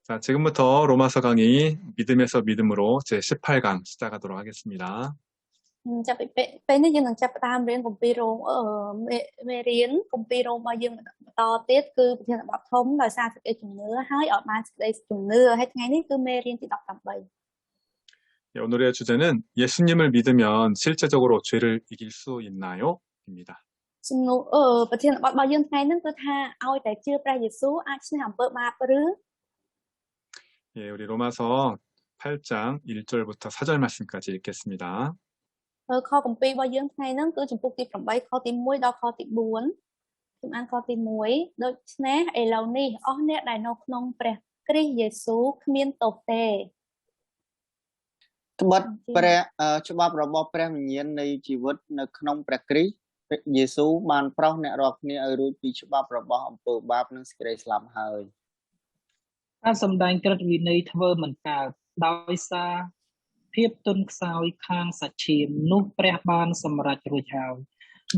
자, 지금부터 로마서 강의 믿음에서 믿음으로 제 18강 시작하도록 하겠습니다. ពេលនេះយើងនឹងចាប់ផ្ដើមរៀនគម្ពីររ៉ូមមេរៀនគម្ពីររ៉ូមរបស់យើងបន្តទៀតគឺប្រធានបទធំដោយសារសេចក្តីជំនឿហើយអត់បានសេចក្តីជំនឿហើយថ្ងៃនេះគឺមេរៀនទី 오늘의 주제는 예수님을 믿으면 실제적으로 죄를 이길 수 있나요? 입니다. ប្រធានបទរបស់យើងថ្ងៃនេះគឺថាឲ្យតែជឿព្រះយេស៊ូវអាចឈ្នះអំពើបាបឬ 예, 우리 로마서 8장 1절부터 4절 말씀까지 읽겠습니다. ខគម្ពីររបស់យើងថ្ងៃហ្នឹងគឺចំពុកទី 8 ខទី 1 ដល់ខទី 4 ខ្ញុំអានខទី 1 ដូច្នេះឥឡូវនេះអស់អ្នកដែលនៅក្នុងព្រះគ្រីស្ទយេស៊ូវគ្មានទោសទេ ត្បិតព្រះច្បាប់របស់ព្រះវិញ្ញាណនៃជីវិតនៅក្នុងព្រះគ្រីស្ទយេស៊ូវបានប្រោសអ្នករាល់គ្នាឲ្យរួចពីច្បាប់របស់អំពើបាបនិងសេចក្តីស្លាប់ហើយ ការសម្ដែងក្រឹតវិន័យធ្វើមិនកើតដោយសារភាពទន់ខ្សោយខាងសាច់ឈាមនោះព្រះបានសម្រេចរួចហើយ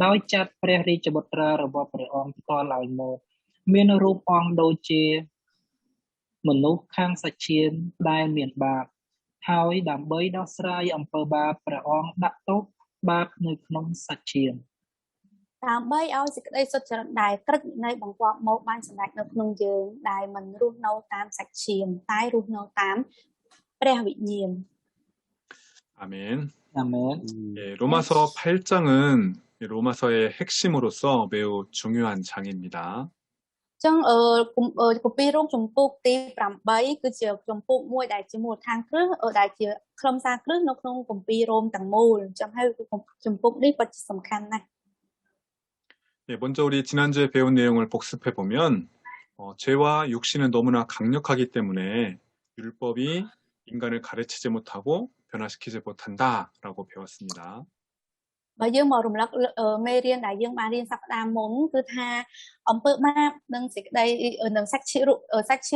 ដោយចាត់ព្រះរាជបុត្រារបស់ព្រះអង្គផ្ទាល់ឲ្យមកមានរូបអង្គដូចជាមនុស្សខាងសាច់ឈាមដែលមានបាបហើយដើម្បីដោះស្រាយអំពើបាបព្រះអង្គដាក់ទោសបាបនៅក្នុងសាច់ឈាម ដើម្បីឲ្យសេចក្តីសុចរិតដែលក្រឹតវិន័យបង្គាប់មកបានសម្រេចនៅក្នុងយើងដែលមិនរស់នៅតាមសាច់ឈាមតែរស់នៅតាមព្រះវិញ្ញាណ 아멘. 아멘. 예, 로마서 8장은 로마서의 핵심으로서 매우 중요한 장입니다. ចឹងគម្ពីររ៉ូមចំពុកទី 8 គឺជាចំពុកមួយដែលជាមូលដ្ឋានគ្រឹះដែលជាខ្លឹមសារគ្រឹះនៅក្នុងគម្ពីររ៉ូមទាំងមូលចឹងហើយចំពុកនេះពិតជាសំខាន់ណាស់ 예, 먼저 우리 지난주에 배운 내용을 복습해 보면 죄와 육신은 너무나 강력하기 때문에 율법이 인간을 가르치지 못하고 변화시키지 못한다라고 배웠습니다. បើយើងមករំលឹកមេរៀនដែលយើងបានរៀនសប្តាហ៍មុនគឺថាអំពើបាបនិងសេចក្តីនិងសាច់ឈា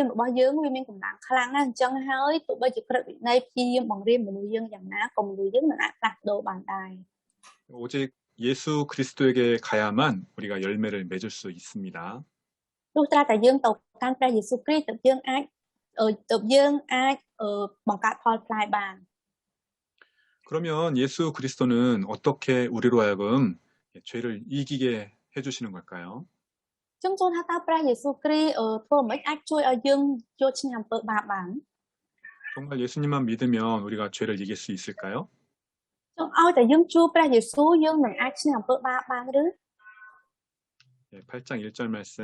មរបស់យើងវាមានកម្លាំងខ្លាំងណាស់អញ្ចឹងហើយទោះបីជាក្រឹតវិន័យព្យាយាមបង្រៀនមនុស្សយើងយ៉ាងណាក៏មនុស្សយើងមិនអាចផ្លាស់ប្ដូរបានដែរ 오직 예수 그리스도에게 가야만 우리가 열매를 맺을 수 있습니다. ទោះតែយើងទៅកាន់ព្រះយេស៊ូវគ្រីស្ទទើបយើងអាចបង្កើតផលផ្លែបាន 그러면 예수 그리스도는 어떻게 우리로 하여금 죄를 이기게 해주시는 걸까요? ចឹងចូលថាតើព្រះយេស៊ូវគ្រីស្ទធ្វើមិនអាចជួយឲ្យយើងយកឈ្នះអំពើបាបបាន 정말 예수님만 믿으면 우리가 죄를 이길 수 있을까요? ចឹងឲ្យតែយើងជួបព្រះយេស៊ូវយើងនឹងអាចឈ្នះអំពើបាបបានឬ 네, 8장 1절 말씀.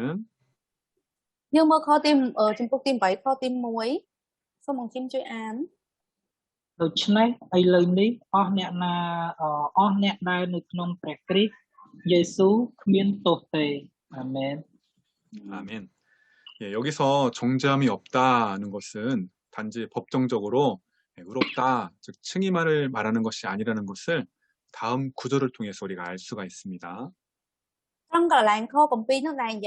យើងមើលខទីចំពុកទី 8 ខទី 1 សូមអង្គជំជួយអាន ដូច្នេះឥឡូវនេះអស់អ្នកដែលនៅក្នុងព្រះគ្រីស្ទយេស៊ូវគ្មានទោសទេអាមែន 아멘. 예, 여기서 정죄함이 없다는 것은 단지 법정적으로 의롭다, 즉 칭의만을 말하는 것이 아니라는 것을 다음 구절을 통해서 우리가 알 수가 있습니다. ត្រង់កន្លែងខគម្ពីរនោះដែលនិ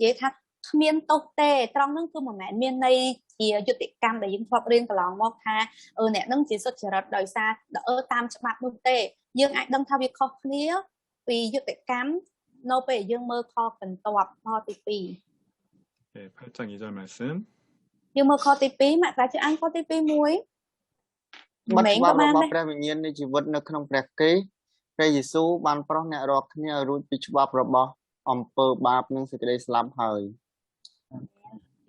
យាយថាគ្មានទោសទេត្រង់ហ្នឹងគឺមិនមែនមានន័យជាយុត្តិកម្មដែលយើងធ្លាប់រៀនកន្លងមកថាអ្នកហ្នឹងជាសុចរិតដោយសារតាមច្បាប់នោះទេយើងអាចដឹងថាវាខុសគ្នាពីយុត្តិកម្មនៅពេលយើងមើលខបន្ទាប់ខទី 2 네, 8장 2절 말씀. យើងមើលខទី 2 មកតែជាអានខទី 2 មួយ បាត់ច្បាប់របស់ព្រះវិញ្ញាណនៃជីវិតនៅក្នុងព្រះគ្រីស្ទព្រះយេស៊ូវបានប្រោសអ្នករាល់គ្នាឲ្យរួចពីច្បាប់របស់អំពើបាបនិងសេចក្តីស្លាប់ហើយ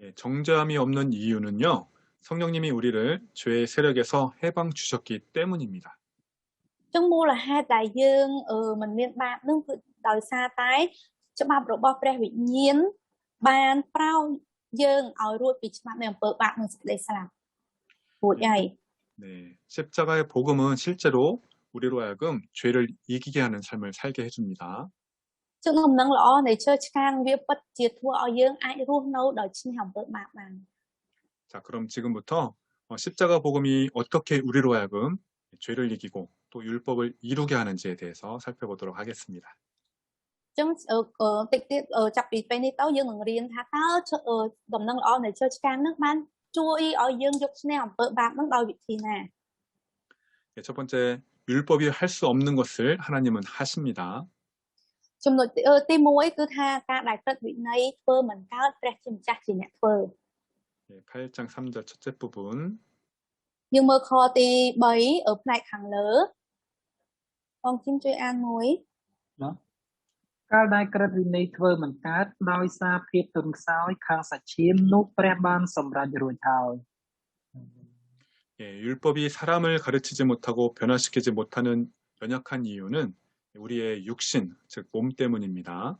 예, 정죄함이 없는 이유는요. 성령님이 우리를 죄의 세력에서 해방 주셨기 때문입니다. ចឹងមូលហេតុដែលយើងមិនមានបាបនឹងគឺដោយសារតែច្បាប់របស់ព្រះវិញ្ញាណបានប្រោសយើងឲ្យរួចពីច្បាប់នៃអំពើបាបនិងសេចក្តីស្លាប់រួចហើយ 네, 십자가의 복음은 실제로 우리로 하여금 죄를 이기게 하는 삶을 살게 해줍니다. ចឹងដំណឹងល្អនៃឈើឆ្កាងវាពិតជាធ្វើឲ្យយើងអាចរស់នៅដោយឈ្នះអំពើបាបបាន 자, 그럼 지금부터 십자가 복음이 어떻게 우리로 하여금 죄를 이기고 또 율법을 이루게 하는지에 대해서 살펴보도록 하겠습니다. ចឹងតិចទៀតចាប់ពីពេលនេះទៅយើងនឹងរៀនថាតើដំណឹងល្អនៃឈើឆ្កាងនឹងបានជួយឲ្យយើងយកឈ្នះអំពើបាបនឹងដោយវិធីណា 네, 첫 번째 율법이 할 수 없는 것을 하나님은 하십니다. ចំណុចទី 1 គឺថាការដែលក្រឹតវិន័យធ្វើមិនកើតព្រះជាម្ចាស់ជាអ្នកធ្វើ 8장 3절 첫째 부분. យើងមើលខទី3ởផ្នែកខាងលើបងជិមជួយអានមួយ កាលដែលក្រឹតវិន័យធ្វើមិនកើតដោយសារភាពទន់ខ្សោយខាងសាច់ឈាមនោះព្រះបានសម្រេចរួចហើយ 율법이 사람을 가르치지 못하고 변화시키지 못하는 연약한 이유는 우리의 육신, 즉 몸 때문입니다.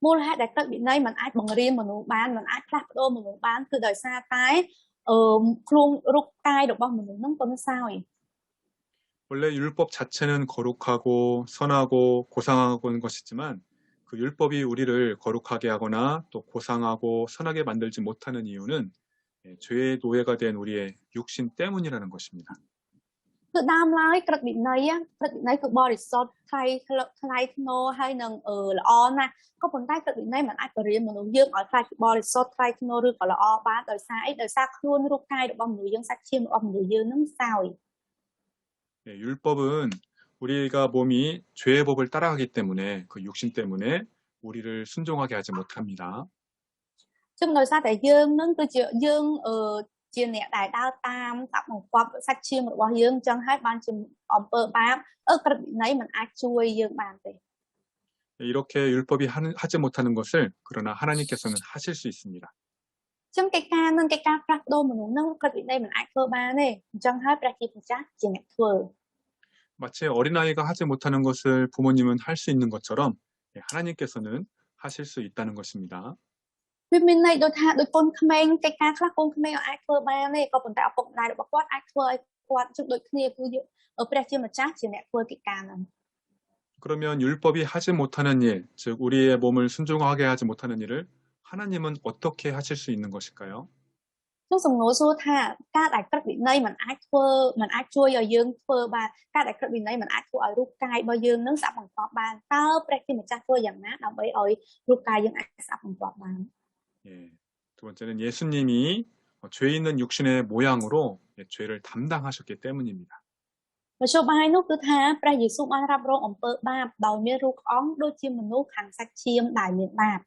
មូលហេតុដែលក្រឹតវិន័យមិនអាចបង្រៀនមនុស្សបានមិនអាចផ្លាស់ប្ដូរមនុស្សបានគឺដោយសារតែខ្លួនរូបកាយរបស់មនុស្សនឹងទន់ខ្សោយ 원래 율법 자체는 거룩하고 선하고 고상하고는 것이지만 그 율법이 우리를 거룩하게 하거나 또 고상하고 선하게 만들지 못하는 이유는 죄의 노예가 된 우리의 육신 때문이라는 것입니다. គឺដើមឡើយក្រឹតវិន័យគឺបរិសុទ្ធថ្លៃថ្នូរហើយនឹងល្អណាស់ក៏ប៉ុន្តែក្រឹតវិន័យមិនអាចបរៀនមនុស្សយើងឲ្យខ្លាចពីបរិសុទ្ធថ្លៃថ្នូរឬក៏ល្អបានដោយសារអីដោយសារខ្លួនរូបកាយរបស់មនុស្សយើងសាច់ឈាមរបស់មនុស្សយើងនឹងខ្សោយ 율법은 우리가 몸이 죄의 법을 따라가기 때문에 그 육신 때문에 우리를 순종하게 하지 못합니다. ចឹងដោយសារតែយើងនឹងគឺជាយើងជាអ្នកដែលដើរតាមតាប់បង្គាប់សាច់ឈាមរបស់យើងចឹងហើយបានជាអំពើបាបក្រឹតវិន័យមិនអាចជួយយើងបានទេ 이렇게 율법이 하지 못하는 것을 그러나 하나님께서는 하실 수 있습니다. ចឹងកិច្ចការនឹងកិច្ចការផ្លាស់ប្ដូរមនុស្សនឹងក្រឹតវិន័យមិនអាចធ្វើបានទេអញ្ចឹងហើយព្រះជាម្ចាស់ជាអ្នកធ្វើ 마치 어린아이가 하지 못하는 것을 부모님은 할 수 있는 것처럼 하나님께서는 하실 수 있다는 것입니다. វាមានន័យដូចថាដូចកូនក្មេងកិច្ចការខ្លះកូនក្មេងអាចធ្វើបានទេក៏ប៉ុន្តែឪពុកម្ដាយរបស់គាត់អាចធ្វើឲ្យគាត់ជិះដូចគ្នាគឺព្រះជាម្ចាស់ជាអ្នកធ្វើកិច្ចការហ្នឹង 그러면 율법이 하지 못하는 일, 즉 우리의 몸을 순종하게 하지 못하는 일을 하나님은 어떻게 하실 수 있는 것일까요? ចឹងសំណួរសួរថាការដែលក្រឹតវិន័យមិនអាចជួយឲ្យយើងធ្វើបានការដែលក្រឹតវិន័យមិនអាចធ្វើឲ្យរូបកាយរបស់យើងនឹងស្អាតបង្គាប់បានតើព្រះជាម្ចាស់ធ្វើយ៉ាងណាដើម្បីឲ្យរូបកាយយើងអាចស្អាតបង្គាប់បាន 두 번째는 예수님이 죄 있는 육신의 모양으로 죄를 담당하셨기 때문입니다. មធ្យោបាយនោះគឺថាព្រះយេស៊ូវបានរ៉ាប់រងអំពើបាបដោយមានរូបអង្គដូចជាមនុស្សខាងសាច់ឈាមដែលមានបាប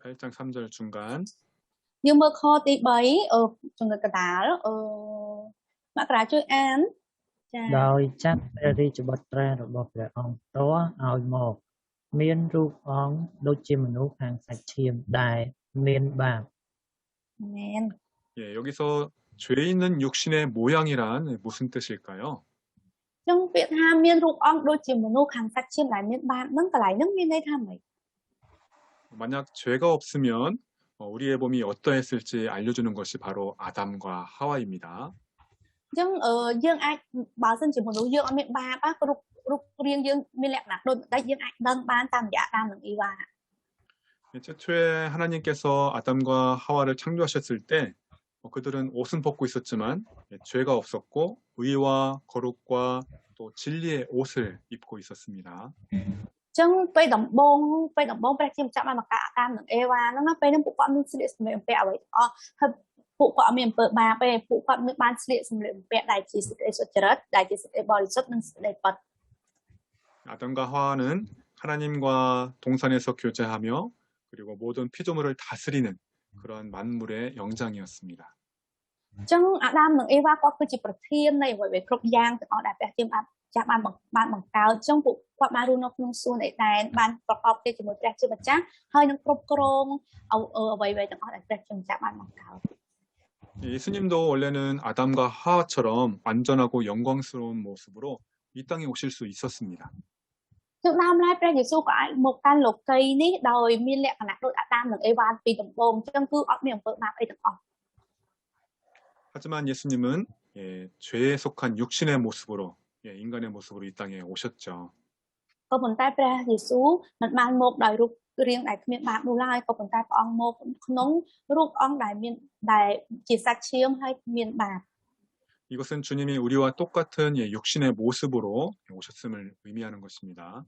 8장 3절 중간 យើងមើលខទី3ចំណុចកណ្ដាលមករាជួយអានចា៎ ដោយចាត់ព្រះរាជបុត្រារបស់ព្រះអង្គផ្ទាល់ឲ្យមកមានរូបអង្គដូចជាមនុស្សខាងសាច់ឈាមដែលមានបាប មែន 여기서 죄 있는 육신의 모양이란 무슨 뜻일까요? ចឹងពាក្យថាមានរូបអង្គដូចជាមនុស្សខាងសាច់ឈាមដែលមានបាបហ្នឹងកន្លែងហ្នឹងមានន័យថាម៉េច 만약 죄가 없으면 우리의 몸이 어떠했을지 알려주는 것이 바로 아담과 하와입니다. ចឹងយើងអាចបើសិនជាមនុស្សយើងអត់មានបាបរូបរាងយើងមានលក្ខណៈដូចតែយើងអាចដឹងបានតាមរយៈអាដាមនិងអ៊ីវ៉ា 최초에 하나님께서 아담과 하와를 창조하셨을 때 그들은 옷은 벗고 있었지만 죄가 없었고 의와 거룩과 또 진리의 옷을 입고 있었습니다. ចឹងពេលដំបូងព្រះជាម្ចាស់បានបង្កើតអាដាមនិងអេវ៉ាហ្នឹងពេលហ្នឹងពួកគាត់មានស្លៀកសម្លៀកបំពាក់អ្វីទាំងអស់ហើយពួកគាត់អត់មានអំពើបាបទេពួកគាត់មានបានស្លៀកសម្លៀកបំពាក់ដែលជាសេចក្តីសុចរិតដែលជាសេចក្តីបរិសុទ្ធនិងសេចក្តីពិត 아담과 하와는 하나님과 동산에서 교제하며 그리고 모든 피조물을 다스리는 그런 만물의 영장이었습니다. ចឹងអាដាមនិងអេវ៉ាគាត់គឺជាប្រធាននៃអ្វីៗគ្រប់យ៉ាងទាំងអស់ដែលព្រះជាម្ចាស់បានបង្កើតចឹងពួកគាត់បានរស់នៅក្នុងសួនអេដែនបានប្រកបទៅជាមួយព្រះជាម្ចាស់ហើយនឹងគ្រប់គ្រងអ្វីៗទាំងអស់ដែលព្រះជាម្ចាស់បានបង្កើត 예수님도 원래는 아담과 하와처럼 완전하고 영광스러운 모습으로 이 땅에 오실 수 있었습니다. ចឹងដើមឡើយព្រះយេស៊ូវក៏អាចមកកាន់លោកីយ៍នេះដោយមានលក្ខណៈដូចអាដាមនិងអេវ៉ាពីដំបូងចឹងគឺអត់មានអំពើបាបអីទាំងអស់ 하지만 예수님은 죄에 속한 육신의 모습으로 인간의 모습으로 이 땅에 오셨죠. ក៏ប៉ុន្តែព្រះយេស៊ូវមិនបានមកដោយរូបរាងដែលគ្មានបាបនោះឡើយក៏ប៉ុន្តែព្រះអង្គមកក្នុងរូបអង្គដែលជាសាច់ឈាមហើយមានបាប 이것은 주님이 우리와 똑같은 육신의 모습으로 오셨음을 의미하는 것입니다.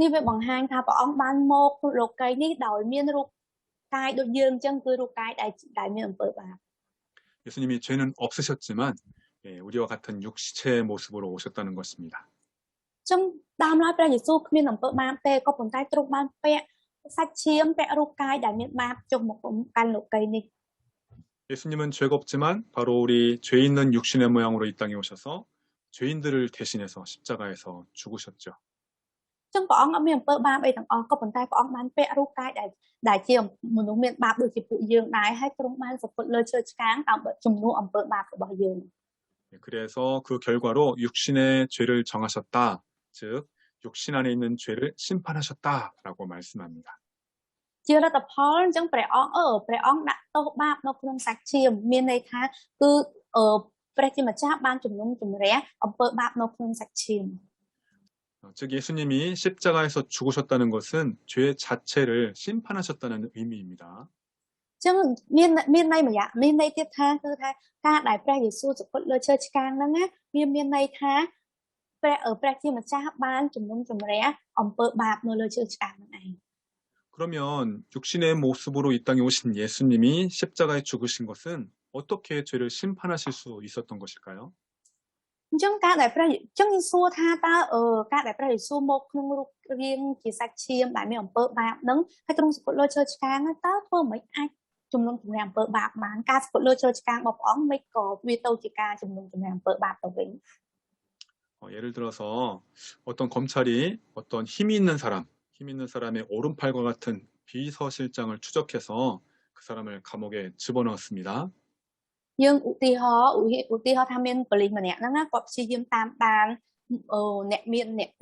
នេះវាបង្ហាញថាព្រះអង្គបានមកលោកីយ៍នេះដោយមានរូបកាយដូចយើងអញ្ចឹងគឺរូបកាយដែលមានអំពើបាប 예수님이 죄는 없으셨지만 우리와 같은 육체의 모습으로 오셨다는 것입니다. ចឹងដើមឡើយព្រះយេស៊ូវគ្មានអំពើបាបទេក៏ប៉ុន្តែទ្រង់បានពាក់សាច់ឈាមពាក់រូបកាយដែលមានបាបចុះមកកាន់លោកីយ៍នេះ 예수님은 죄가 없지만 바로 우리 죄 있는 육신의 모양으로 이 땅에 오셔서 죄인들을 대신해서 십자가에서 죽으셨죠. ចឹងព្រះអង្គអត់មានអំពើបាបអីទាំងអស់ក៏ប៉ុន្តែព្រះអង្គបានពាក់រូបកាយដែលជាមនុស្សមានបាបដូចជាពួកយើងដែរហើយទ្រង់បានសពុតលើឈើឆ្កាងដើម្បីជំនួសអំពើបាបរបស់យើង 그래서 그 결과로 육신의 죄를 정하셨다. 즉 육신 안에 있는 죄를 심판하셨다라고 말씀합니다. ជាលទ្ធផលអញ្ចឹងព្រះអង្គដាក់ទោសបាបនៅក្នុងសាច់ឈាមមានន័យថាគឺព្រះជាម្ចាស់បានជំនុំជម្រះអំពើបាបនៅក្នុងសាច់ឈាម 즉 예수님이 십자가에서 죽으셨다는 것은 죄 자체를 심판하셨다는 의미입니다. អញ្ចឹងមានន័យម្យ៉ាងមានន័យទៀតថាគឺថាការដែលព្រះយេស៊ូវសពុតលើឈើឆ្កាងហ្នឹងណាវាមានន័យថាព្រះជាម្ចាស់បានជំនុំជម្រះអំពើបាបនៅលើឈើឆ្កាងហ្នឹងឯង 그러면 육신의 모습으로 이 땅에 오신 예수님이 십자가에 죽으신 것은 어떻게 죄를 심판하실 수 있었던 것일까요? អញ្ចឹងការដែលព្រះចឹងសួរថាតើការដែលព្រះយេស៊ូវមកក្នុងរូបរាងជាសាច់ឈាមដែលមានអំពើបាបហ្នឹងហើយទ្រង់សពុតលើឈើឆ្កាងហ្នឹងតើធ្វើមិនអាចជំនុំជម្រះអំពើបាបបានការសពុតលើឈើឆ្កាងរបស់ព្រះអង្គមិនក៏វាទៅជាការជំនុំជម្រះអំពើបាបទៅវិញ 예를 들어서 어떤 검찰이 어떤 힘이 있는 사람의 오른팔과 같은 비서실장을 추적해서 그 사람을 감옥에 집어넣었습니다. យើងឧទាហរណ៍ថាមានប៉ូលីសម្នាក់ហ្នឹងណាគាត់ព្យាយាមតាមដានអ្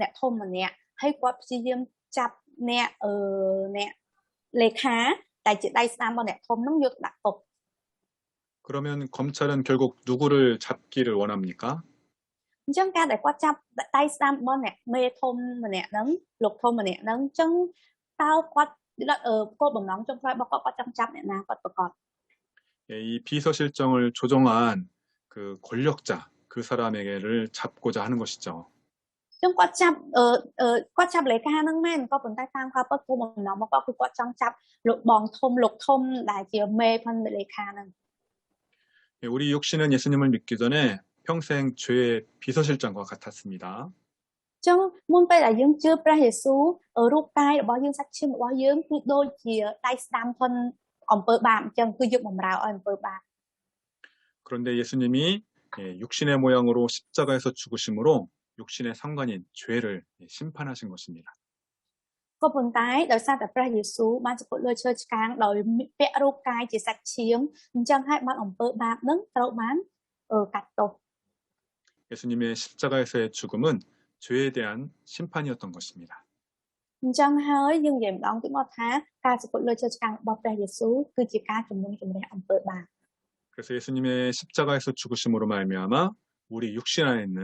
នកធំម្នាក់ហើយគាត់ព្យាយាមចាប់អ្នកលេខាតែជាដៃស្ដាំរបស់អ្នកធំហ្នឹងយកដាក់គុក 그러면 검찰은 결국 누구를 잡기를 원합니까? អញ្ចឹងការដែលគាត់ចាប់ដៃស្ដាំរបស់អ្នកមេធំម្នាក់ហ្នឹងលោកធំម្នាក់ហ្នឹងអញ្ចឹងតើគាត់គោលបំណងចុងក្រោយរបស់គាត់ចង់ចាប់អ្នកណាគាត់ប្រកាស 이 비서실장을 조종한 그 권력자 그 사람에게를 잡고자 하는 것이죠. អញ្ចឹងគាត់ចាប់លេខាហ្នឹងមែនក៏ប៉ុន្តែតាមការពិតគោលបំណងរបស់គាត់គឺគាត់ចង់ចាប់លោកធំដែលជាមេផងលេខាហ្នឹង 우리 육신은 예수님을 믿기 전에 평생 죄의 비서실장과 같았습니다. អញ្ចឹងមុនពេលដែលយើងជឿព្រះយេស៊ូវរូបកាយរបស់យើងសាច់ឈាមរបស់យើងគឺដូចជាដៃស្ដាំផងអំពើបាបអញ្ចឹងគឺយកបំរើឲ្យអំពើបាប 그런데 예수님이 육신의 모양으로 십자가에서 죽으심으로 육신의 상관인 죄를 심판하신 것입니다. ក៏ប៉ុន្តែដោយសារតែព្រះយេស៊ូវបានសពុតលើឈើឆ្កាងដោយពាក់រូបកាយជាសាច់ឈាមអញ្ចឹងហើយបានអំពើបាបហ្នឹងត្រូវបានកាត់ទោស 예수님의 십자가에서의 죽음은 죄에 대한 심판이었던 것입니다. អញ្ចឹងហើយយើងនិយាយម្ដងទៀតមកថាការសពុតលើឈើឆ្កាងរបស់ព្រះយេស៊ូវគឺជាការជំនុំជម្រះអំពើបាប 그래서 예수님의 십자가에서 죽으심으로 말미암아 우리 육신 안에 있는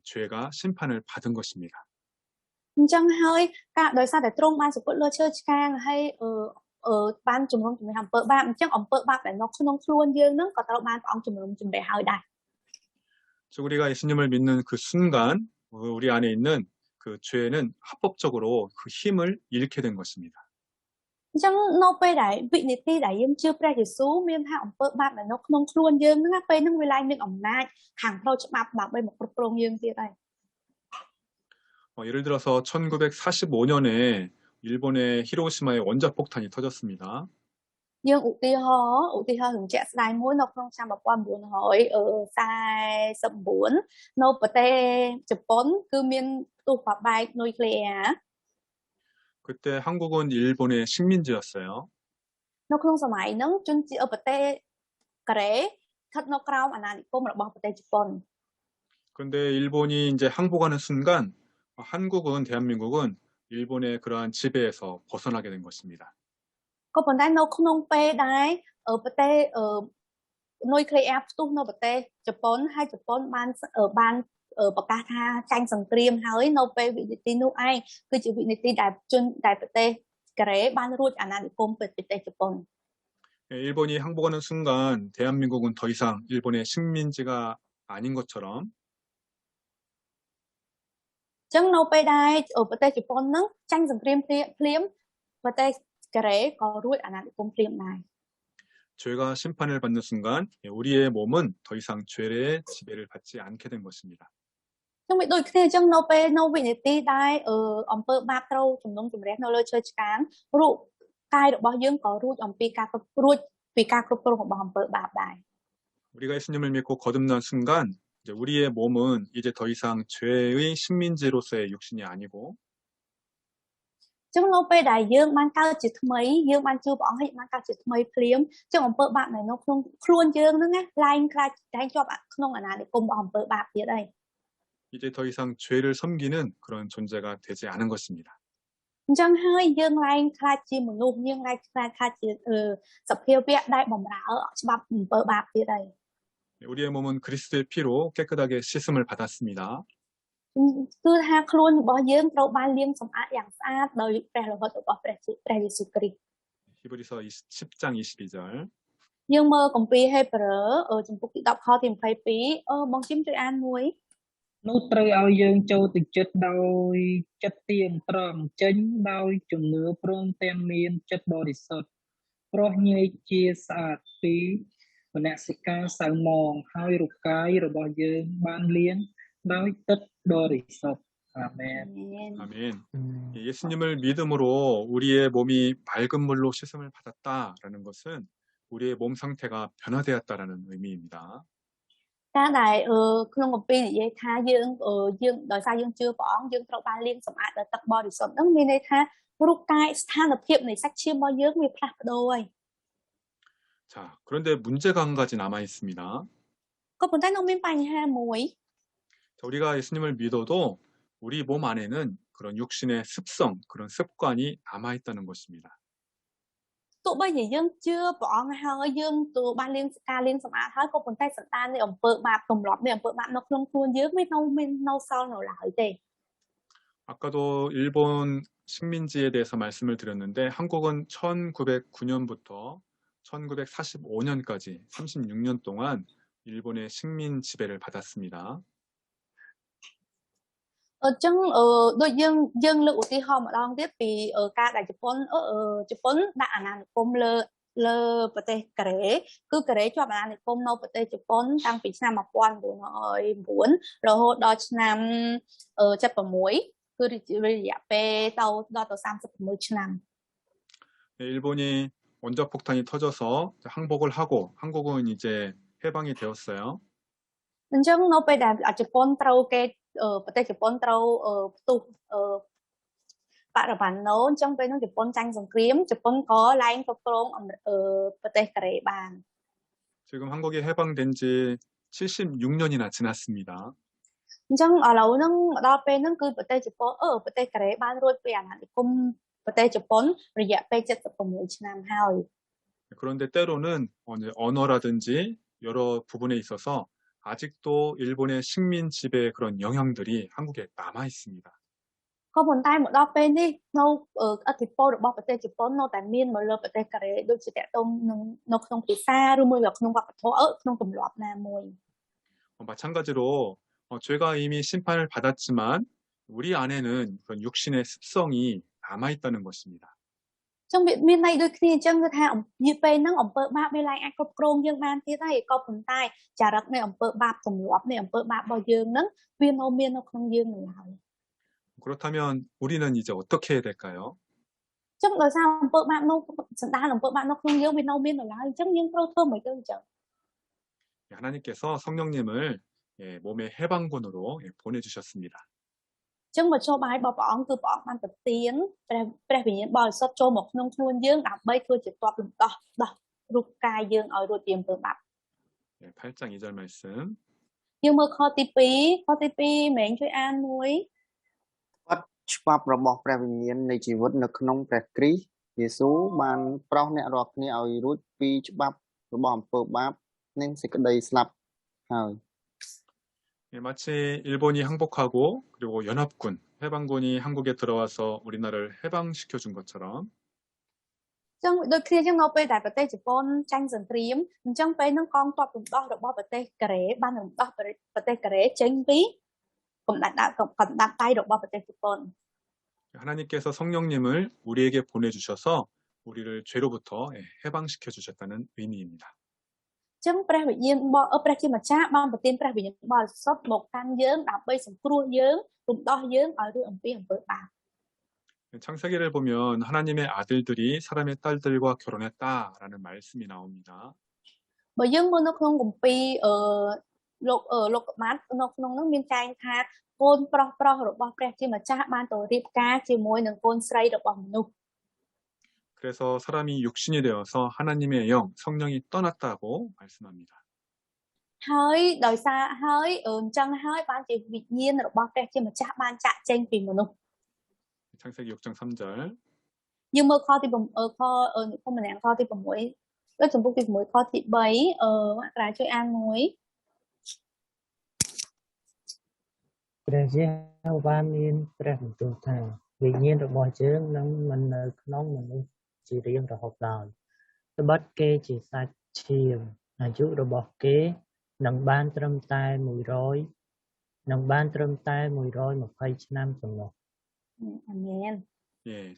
죄가 심판을 받은 것입니다. អញ្ចឹងហើយការដោយសារតែទ្រង់បានសពុតលើឈើឆ្កាងហើយបានជំនុំជម្រះអំពើបាបអញ្ចឹងអំពើបាបដែលនៅក្នុងខ្លួនយើងហ្នឹងក៏ត្រូវបានព្រះអង្គជំនុំជម្រះហើយដែរ 즉 우리가 예수님을 믿는 그 순간 우리 안에 있는 그 죄는 합법적으로 그 힘을 잃게 된 것입니다. អញ្ចឹងនៅពេលដែលវិនិច្ឆ័យដែលយើងជឿព្រះយេស៊ូវមានថាអំពើបាបដែលនៅក្នុងខ្លួនយើងហ្នឹងពេលហ្នឹងវាឡើងមានអំណាចខាងផ្លូវច្បាប់ដើម្បីមកគ្រប់គ្រងយើងទៀតហើយ 예를 들어서 1945년에 일본의 히로시마에 원자폭탄이 터졌습니다. យើងឧទាហរណ៍រឿងជាក់ស្ដែងមួយនៅក្នុងឆ្នាំ1949នៅប្រទេសជប៉ុនគឺមានផ្ទុះបាបែកនុយក្លេអ៊ែរ 그때 한국은 일본의 식민지였어요. នៅក្នុងសម័យហ្នឹងជនជាតិប្រទេសកូរ៉េស្ថិតនៅក្រោមអាណានិគមរបស់ប្រទេសជប៉ុន 그런데 일본이 이제 항복하는 순간 대한민국은 일본의 그러한 지배에서 벗어나게 된 것입니다. ក៏ប៉ុន្តែនៅក្នុងពេលដែលប្រទេសនុយក្លេអ៊ែរផ្ទុះនៅប្រទេសជប៉ុនហើយជប៉ុនបានប្រកាសថាចាញ់សង្គ្រាមហើយនៅពេលវិនាទីនោះឯងគឺជាវិនាទីដែលប្រទេសកូរ៉េបានរួចអាណានិគមពីប្រទេសជប៉ុន 일본이 항복하는 순간 대한민국은 더 이상 일본의 식민지가 아닌 것처럼 ចឹងនៅពេលដែលប្រទេសជប៉ុនហ្នឹងចាញ់សង្គ្រាមភ្លាមប្រទេសកូរ៉េក៏រួចអាណានិគមភ្លាមដែរ 죄가 심판을 받는 순간 우리의 몸은 더 이상 죄의 지배를 받지 않게 된 것입니다. ចឹងវាដូចគ្នាចឹងនៅពេលនៅវិនាទីដែលអំពើបាបត្រូវជំនុំជម្រះនៅលើឈើឆ្កាងរូបកាយរបស់យើងក៏រួចអំពីការរួច ពីការគ្រប់គ្រងរបស់អំពើបាបដែរ 우리가 예수님을 믿고 거듭난 순간 이제 우리의 몸은 이제 더 이상 죄의 식민지로서의 육신이 아니고 ចឹងនៅពេលដែលយើងបានកើតជាថ្មីយើងបានជួបព្រះអង្គហើយបានកើតជាថ្មីភ្លាមចឹងអំពើបាបនៅក្នុងខ្លួនយើងហ្នឹងណាឡើងខ្លាចតែជាប់ក្នុងអាណានិគមរបស់អំពើបាបទៀតហើយ 이제 더 이상 죄를 섬기는 그런 존재가 되지 않은 것입니다. អញ្ចឹងហើយយើងឡើងខ្លាចជាមនុស្សយើងឡើងខ្លាចជាសភាវៈដែលបំរើច្បាប់អំពើបាបទៀតហើយ 우리의 몸은 그리스도의 피로 깨끗하게 씻음을 받았습니다. គឺថាខ្លួនរបស់យើងត្រូវបានលាងសម្អាតយ៉ាងស្អាតដោយព្រះលោហិតរបស់ព្រះយេស៊ូវគ្រីស្ទ 히브리서 10장 22절 យើងមើលគម្ពីរហេព្រើរចំពុកទី10ខទី22បងជីមជួយអានមួយ នោះត្រូវឲ្យយើងចូលទៅចិត្តដោយចិត្តទៀងត្រង់ចេញដោយជំនឿព្រមទាំងមានចិត្តបរិសុទ្ធព្រោះញែកជាស្អាតពីមនសិការសៅមងហើយរូបកាយរបស់យើងបានលាងដោយទឹកបរិសុទ្ធអាមែន 아멘. 예수님을 믿음으로 우리의 몸이 맑은 물로 씻음을 받았다라는 것은 우리의 몸 상태가 변화되었다라는 의미입니다. ការដែលក្នុងគម្ពីរនិយាយថាយើងដោយសារយើងជឿព្រះអង្គយើងត្រូវបានលាងសម្អាតដោយទឹកបរិសុទ្ធហ្នឹងមានន័យថារូបកាយស្ថានភាពនៃសាច់ឈាមរបស់យើងវាផ្លាស់ប្ដូរហើយ 자, 그런데 문제가 한 가지 남아 있습니다. ក៏ប៉ុន្តែនៅមានបញ្ហាមួយ 자, 우리가 예수님을 믿어도 우리 몸 안에는 그런 육신의 습성, 그런 습관이 남아 있다는 것입니다. ទោះបីជាយើងជឿព្រះអង្គហើយយើងទៅបានលាងការលាងសម្អាតហើយក៏ប៉ុន្តែសន្តាននៃអំពើបាបទម្លាប់នៃអំពើបាបនៅក្នុងខ្លួនយើងវានៅសល់នៅឡើយទេ 아까도 일본 식민지에 대해서 말씀을 드렸는데 한국은 1909년부터 1945년까지 36년 동안 일본의 식민 지배를 받았습니다. ចឹងដូចយើងលើកឧទាហរណ៍ម្ដងទៀតពីការដែលជប៉ុនដាក់អាណានិគមលើប្រទេសកូរ៉េគឺកូរ៉េជាប់អាណានិគមនៅប្រទេសជប៉ុនតាំងពីឆ្នាំ1909រហូតដល់ឆ្នាំ76គឺរយៈពេលដល់ទៅ36ឆ្នាំ 네, 일본이 원자폭탄이 터져서 항복을 하고 한국은 이제 해방이 되었어요. អញ្ចឹងនៅពេលដែលជប៉ុនត្រូវគេប្រទេសជប៉ុនត្រូវផ្ទុះបរិមាណណូអញ្ចឹងពេលនោះជប៉ុនចាញ់សង្គ្រាមជប៉ុនក៏ឡើងគ្រប់គ្រងប្រទេសកូរ៉េបាន 지금 한국이 해방된 지 76년이나 지났습니다. អញ្ចឹងឥឡូវហ្នឹងដល់ពេលហ្នឹងគឺប្រទេសជប៉ុនប្រទេសកូរ៉េបានរួចពីអាណានិគមប្រទេសជប៉ុនរយៈពេល76ឆ្នាំហើយ 그런데 때로는 언어라든지 여러 부분에 있어서 아직도 일본의 식민 지배의 그런 영향들이 한국에 남아 있습니다. ក៏ប៉ុន្តែមកដល់ពេលនេះនៅអធិពលរបស់ប្រទេសជប៉ុននៅតែមានមកលើប្រទេសកូរ៉េដូចជាតកតងនៅក្នុងភាសាឬមួយក៏ក្នុងវប្បធម៌ក្នុងទម្លាប់ណាមួយ 마찬가지로 죄가 이미 심판을 받았지만 우리 안에는 그런 육신의 습성이 남아 있다는 것입니다. ចឹងវាមានន័យដូចគ្នាអញ្ចឹងគឺថានិយាយពេលហ្នឹងអំពើបាបវាឡើងអាចគ្រប់គ្រងយើងបានទៀតហើយក៏ប៉ុន្តែចរិតនៃអំពើបាបទម្លាប់នៃអំពើបាបរបស់យើងហ្នឹងវានៅមាននៅក្នុងយើងនៅឡើយ 그렇다면 우리는 이제 어떻게 해야 될까요? ចឹងដោយសារអំពើបាបនៅសន្តានអំពើបាបនៅក្នុងយើងវានៅមាននៅឡើយអញ្ចឹងយើងត្រូវធ្វើមិនទៅអញ្ចឹង 하나님께서 성령님을 몸의 해방군으로 보내주셨습니다. ចឹងមកចូលបាយរបស់ព្រះអង្គគឺព្រះអង្គបានប្រទានព្រះវិញ្ញាណបរិសុទ្ធចូលមកក្នុងខ្លួនយើងដើម្បីធ្វើជាទ័ពលំដោះរូបកាយយើងឲ្យរួចពីអំពើបាប 8장 2절 말씀. យើងមើលខទី2មែងជួយអានមួយ ច្បាប់របស់ព្រះវិញ្ញាណនៃជីវិតនៅក្នុងព្រះគ្រីស្ទយេស៊ូវបានប្រោសអ្នករាល់គ្នាឲ្យរួចពីច្បាប់របស់អំពើបាបនិងសេចក្តីស្លាប់ហើយ 마치 일본이 항복하고 그리고 연합군, 해방군이 한국에 들어와서 우리나라를 해방시켜 준 것처럼 ចឹងដូចគ្នាចឹងនៅពេលដែលប្រទេសជប៉ុនចាញ់សង្គ្រាមអញ្ចឹងពេលហ្នឹងកងទ័ពរំដោះរបស់ប្រទេសកូរ៉េបានរំដោះប្រទេសកូរ៉េចេញពីកំដៅដៃរបស់ប្រទេសជប៉ុន 하나님께서 성령님을 우리에게 보내주셔서 우리를 죄로부터 해방시켜 주셨다는 의미입니다. ចឹងព្រះវិញ្ញាណព្រះជាម្ចាស់បានប្រទានព្រះវិញ្ញាណបរិសុទ្ធមកកាន់យើងដើម្បីសង្គ្រោះយើងរំដោះយើងឲ្យរួចអំពីអំពើបាប 창세기를 보면 하나님의 아들들이 사람의 딸들과 결혼했다라는 말씀이 나옵니다. Bởi dương mơ nó không cùng pi lục mát nó không nó miên trai tha côn pro rồi bao pre chi mà cha ban tổ điệp ca chi môi nâng côn sray được bằng nụ. 그래서 사람이 육신이 되어서 하나님의 영, 성령이 떠났다고 말씀합니다. Hơi đời xa hơi chân hơi ban chỉ tự nhiên rồi bao pre chi mà cha ban chạ trên vì mà nụ. 창세기 6장 3절. Nhưng mơ kho thì bầm kho không mình kho thì bầm mũi. Cái trong bút thì mũi kho thì bấy ra chơi ăn muối. ព្រះយេហូវ៉ាមានព្រះបន្ទូលថាវិញ្ញាណរបស់យើងនឹងមិននៅក្នុងមនុស្សជារៀងរហូតឡើយត្បិតគេជាសាច់ឈាមអាយុរបស់គេនឹងបានត្រឹមតែ120ឆ្នាំប៉ុណ្ណោះ Amen. 예.